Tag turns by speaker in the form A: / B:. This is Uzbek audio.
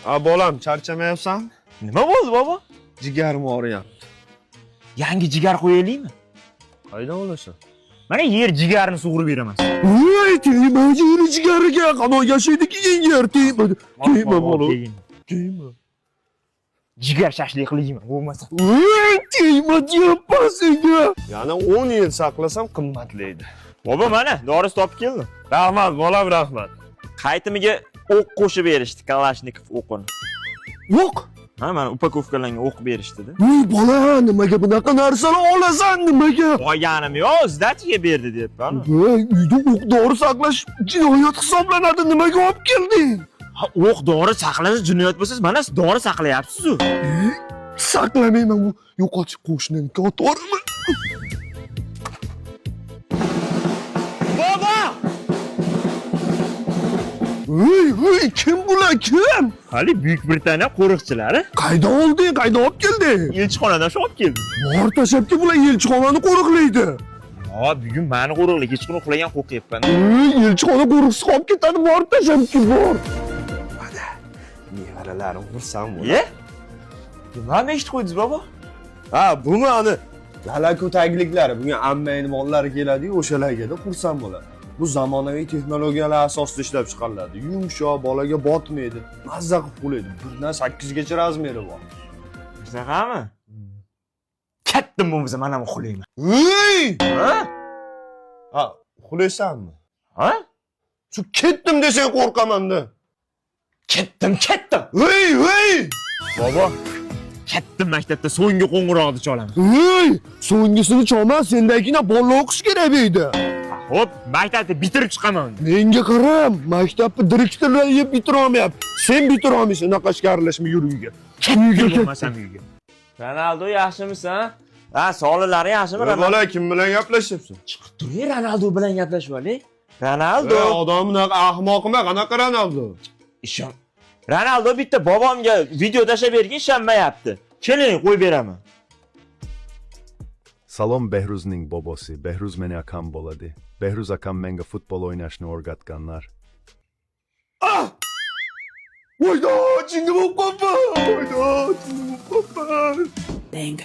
A: bolam, charchamayapsan?
B: Nima bo'ldi, bobo?
A: Jigarim og'riyapti.
B: Yangi jigar qo'yalikmi?
A: Qaydan olasan?
B: Mana yer jigarni sug'urib beraman.
A: Voy, tegma yer jigariga, qano yashaydi keyin yer tegma. Tegma bolam. Tegma.
B: Jigar shashlik qilayman, bo'lmasa.
A: Voy, tegma deyapman senga. Yana 10 yil saqlasam qimmatlaydi.
B: Bobo, mana dorisi topib keldim.
A: Rahmat, bolam, rahmat.
B: Qaytimiga o'q qo'shib berishdi, Kalashnikov o'qini.
A: O'q?
B: Ha, mana upakovkalangan o'q berishdi-da.
A: Voy, bola, nimaga bunaqa narsalar olasan, nimaga?
B: Olganim yo'q, zdatiga berdi deyapman.
A: Voy, uyda o'q dori saqlash jinoyat hisoblanadi, nimaga olib kelding?
B: Ha, o'q dori saqlash jinoyat bo'lsa, mana siz dori saqlayapsiz-ku.
A: Saqlamayman, bu yo'qotib qo'shnining qatorimi?
B: Bobo!
A: Voy, kim bular, kim?
B: Hali Buyuk Britaniya qo'riqchilari
A: Qayda olding, qayda olib kelding?
B: elchixonadan shu olib keldi.
A: Bor tashabki bular elchixonani qo'riqlaydi.
B: Ha, bugun meni qo'riqlik, hech kuni uxlagan qo'rqyapman.
A: Elchixona qo'riqchisi olib ketadi, bor tashabki bor. Mana, nevaralarim xursand bo'ladi.
B: Ye? Nima eshitib qo'ydingiz, bobo?
A: Ha, buni ani dala ko'tagliklari, bunga ammangning mollari keladi-yu, o'shalarga xursand bo'ladi. Bu zamonaviy texnologiyalar asosida ishlab chiqariladi. Yumshoq, bolaga botmaydi, mazza qilib qo'yadi. 1 dan 8 gacha razmeri bor.
B: Shunaqami? Kattim bo'lmasa, men ham uxlayman. Ha?
A: Ha, uxlaysanmi?
B: Ha?
A: Shu ketdim desang qo'rqaman-da.
B: Ketdim.
A: Bobo,
B: Ketdim maktabda so'nggi qo'ng'iroqni cholaman.
A: so'nggisini cholma, sendagina bola o'qish kerak edi.
B: Hop, maktabni bitirib chiqaman.
A: Menga qaram, maktabni direktorlar yeb bitira olmayapti. Sen bitira olmaysan, unaqa ishqarilashma yur uyga.
B: Ketdim bo'lmasam uyga. Ronaldo yaxshimisan? Ha, sog'liqlari yaxshimi?
A: Bola, kim bilan gaplashyapsan?
B: Chiqib turing, Ronaldo bilan gaplashib olaylik. Ronaldo.
A: Odam bunaqa ahmoqmi? Qanaqa Ronaldo?
B: Ishon. Ronaldo bitta bobomga video tashlab bergan, ishonmayapti. Keling, qo'yib beraman.
C: Salom Behruzning bobosi. Behruz meni akam bo'ladi. Behruz akam menga futbol o'ynashni o'rgatganlar.
A: Voyda, jinga bo'lib qolibman.
D: Bang.